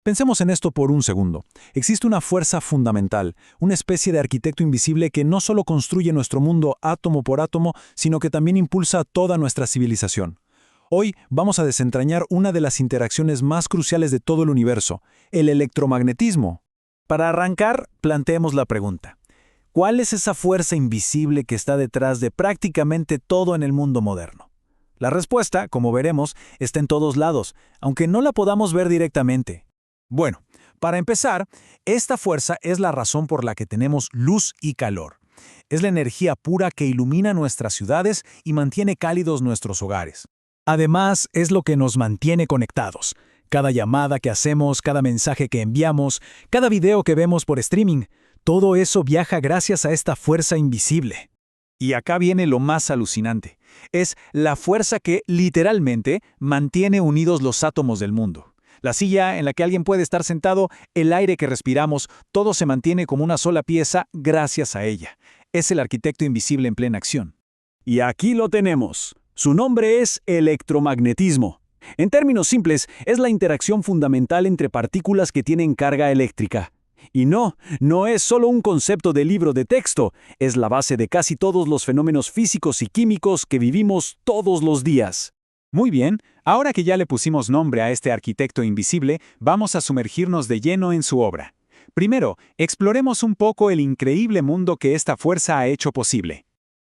Pensemos en esto por un segundo. Existe una fuerza fundamental, una especie de arquitecto invisible que no solo construye nuestro mundo átomo por átomo, sino que también impulsa toda nuestra civilización. Hoy vamos a desentrañar una de las interacciones más cruciales de todo el universo, el electromagnetismo. Para arrancar, planteemos la pregunta: ¿cuál es esa fuerza invisible que está detrás de prácticamente todo en el mundo moderno? La respuesta, como veremos, está en todos lados, aunque no la podamos ver directamente. Bueno, para empezar, esta fuerza es la razón por la que tenemos luz y calor. Es la energía pura que ilumina nuestras ciudades y mantiene cálidos nuestros hogares. Además, es lo que nos mantiene conectados. Cada llamada que hacemos, cada mensaje que enviamos, cada video que vemos por streaming, todo eso viaja gracias a esta fuerza invisible. Y acá viene lo más alucinante. Es la fuerza que, literalmente, mantiene unidos los átomos del mundo. La silla en la que alguien puede estar sentado, el aire que respiramos, todo se mantiene como una sola pieza gracias a ella. Es el arquitecto invisible en plena acción. Y aquí lo tenemos. Su nombre es electromagnetismo. En términos simples, es la interacción fundamental entre partículas que tienen carga eléctrica. Y no es solo un concepto de libro de texto, es la base de casi todos los fenómenos físicos y químicos que vivimos todos los días. Muy bien, ahora que ya le pusimos nombre a este arquitecto invisible, vamos a sumergirnos de lleno en su obra. Primero, exploremos un poco el increíble mundo que esta fuerza ha hecho posible.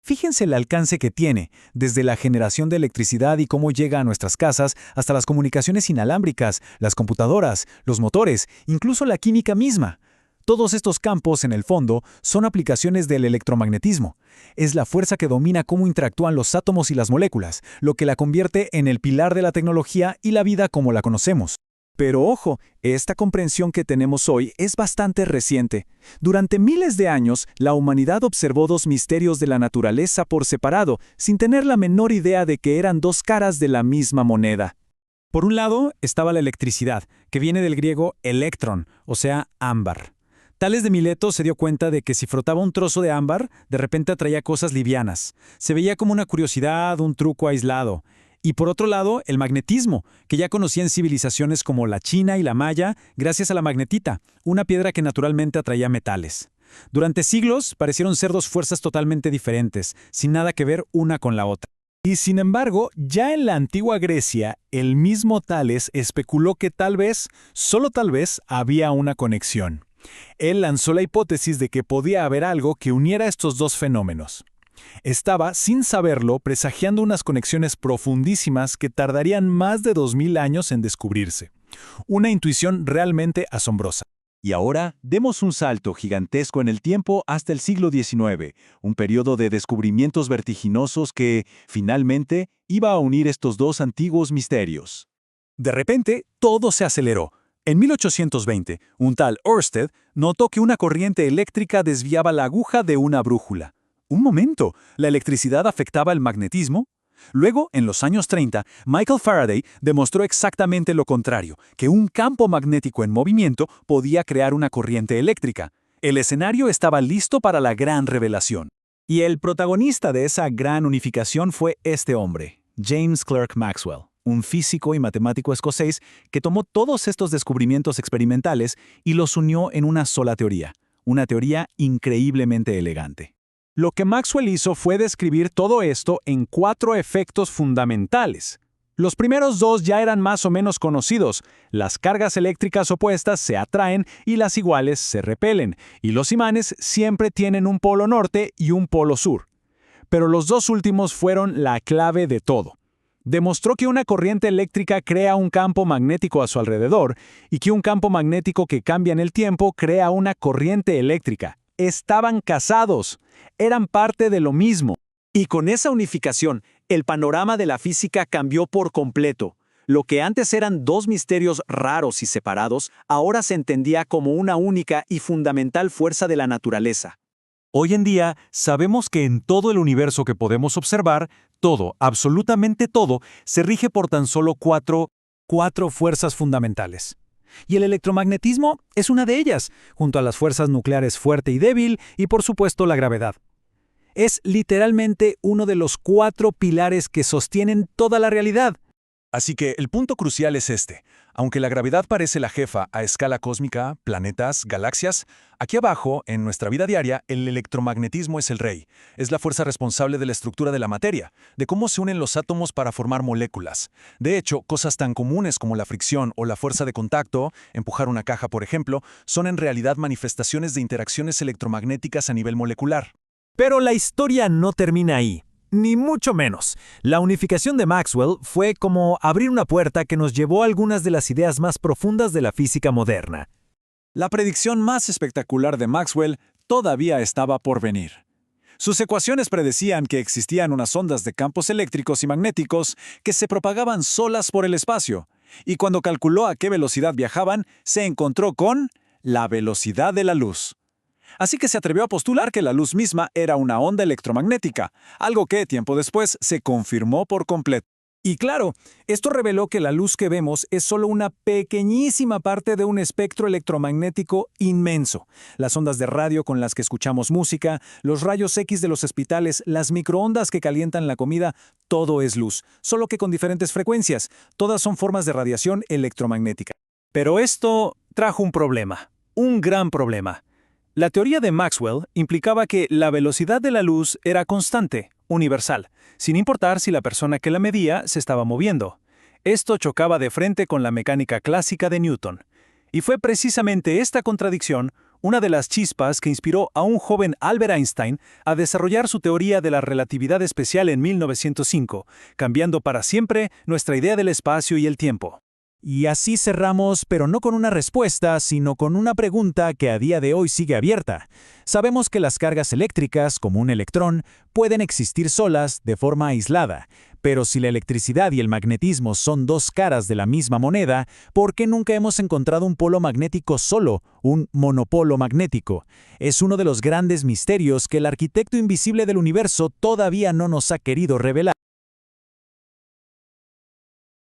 Fíjense el alcance que tiene, desde la generación de electricidad y cómo llega a nuestras casas, hasta las comunicaciones inalámbricas, las computadoras, los motores, incluso la química misma. Todos estos campos, en el fondo, son aplicaciones del electromagnetismo. Es la fuerza que domina cómo interactúan los átomos y las moléculas, lo que la convierte en el pilar de la tecnología y la vida como la conocemos. Pero ojo, esta comprensión que tenemos hoy es bastante reciente. Durante miles de años, la humanidad observó dos misterios de la naturaleza por separado, sin tener la menor idea de que eran dos caras de la misma moneda. Por un lado, estaba la electricidad, que viene del griego electron, o sea, ámbar. Tales de Mileto se dio cuenta de que si frotaba un trozo de ámbar, de repente atraía cosas livianas. Se veía como una curiosidad, un truco aislado. Y por otro lado, el magnetismo, que ya conocían civilizaciones como la China y la Maya gracias a la magnetita, una piedra que naturalmente atraía metales. Durante siglos parecieron ser dos fuerzas totalmente diferentes, sin nada que ver una con la otra. Y sin embargo, ya en la antigua Grecia, el mismo Tales especuló que tal vez, solo tal vez, había una conexión. Él lanzó la hipótesis de que podía haber algo que uniera estos dos fenómenos. Estaba, sin saberlo, presagiando unas conexiones profundísimas que tardarían más de 2000 años en descubrirse. Una intuición realmente asombrosa. Y ahora, demos un salto gigantesco en el tiempo hasta el siglo XIX, un periodo de descubrimientos vertiginosos que, finalmente, iba a unir estos dos antiguos misterios. De repente, todo se aceleró. En 1820, un tal Ørsted notó que una corriente eléctrica desviaba la aguja de una brújula. Un momento, ¿la electricidad afectaba el magnetismo? Luego, en los años 30, Michael Faraday demostró exactamente lo contrario, que un campo magnético en movimiento podía crear una corriente eléctrica. El escenario estaba listo para la gran revelación. Y el protagonista de esa gran unificación fue este hombre, James Clerk Maxwell, un físico y matemático escocés que tomó todos estos descubrimientos experimentales y los unió en una sola teoría, una teoría increíblemente elegante. Lo que Maxwell hizo fue describir todo esto en 4 efectos fundamentales. Los primeros 2 ya eran más o menos conocidos. Las cargas eléctricas opuestas se atraen y las iguales se repelen, y los imanes siempre tienen un polo norte y un polo sur. Pero los 2 últimos fueron la clave de todo. Demostró que una corriente eléctrica crea un campo magnético a su alrededor y que un campo magnético que cambia en el tiempo crea una corriente eléctrica. Estaban casados. Eran parte de lo mismo. Y con esa unificación, el panorama de la física cambió por completo. Lo que antes eran 2 misterios raros y separados, ahora se entendía como una única y fundamental fuerza de la naturaleza. Hoy en día, sabemos que en todo el universo que podemos observar, todo, absolutamente todo, se rige por tan solo cuatro fuerzas fundamentales. Y el electromagnetismo es una de ellas, junto a las fuerzas nucleares fuerte y débil y por supuesto la gravedad. Es literalmente uno de los 4 pilares que sostienen toda la realidad. Así que el punto crucial es este. Aunque la gravedad parece la jefa a escala cósmica, planetas, galaxias, aquí abajo, en nuestra vida diaria, el electromagnetismo es el rey. Es la fuerza responsable de la estructura de la materia, de cómo se unen los átomos para formar moléculas. De hecho, cosas tan comunes como la fricción o la fuerza de contacto, empujar una caja por ejemplo, son en realidad manifestaciones de interacciones electromagnéticas a nivel molecular. Pero la historia no termina ahí. Ni mucho menos. La unificación de Maxwell fue como abrir una puerta que nos llevó a algunas de las ideas más profundas de la física moderna. La predicción más espectacular de Maxwell todavía estaba por venir. Sus ecuaciones predecían que existían unas ondas de campos eléctricos y magnéticos que se propagaban solas por el espacio, y cuando calculó a qué velocidad viajaban, se encontró con la velocidad de la luz. Así que se atrevió a postular que la luz misma era una onda electromagnética, algo que, tiempo después, se confirmó por completo. Y claro, esto reveló que la luz que vemos es solo una pequeñísima parte de un espectro electromagnético inmenso. Las ondas de radio con las que escuchamos música, los rayos X de los hospitales, las microondas que calientan la comida, todo es luz, solo que con diferentes frecuencias. Todas son formas de radiación electromagnética. Pero esto trajo un problema, un gran problema. La teoría de Maxwell implicaba que la velocidad de la luz era constante, universal, sin importar si la persona que la medía se estaba moviendo. Esto chocaba de frente con la mecánica clásica de Newton. Y fue precisamente esta contradicción una de las chispas que inspiró a un joven Albert Einstein a desarrollar su teoría de la relatividad especial en 1905, cambiando para siempre nuestra idea del espacio y el tiempo. Y así cerramos, pero no con una respuesta, sino con una pregunta que a día de hoy sigue abierta. Sabemos que las cargas eléctricas, como un electrón, pueden existir solas, de forma aislada. Pero si la electricidad y el magnetismo son dos caras de la misma moneda, ¿por qué nunca hemos encontrado un polo magnético solo, un monopolo magnético? Es uno de los grandes misterios que el arquitecto invisible del universo todavía no nos ha querido revelar.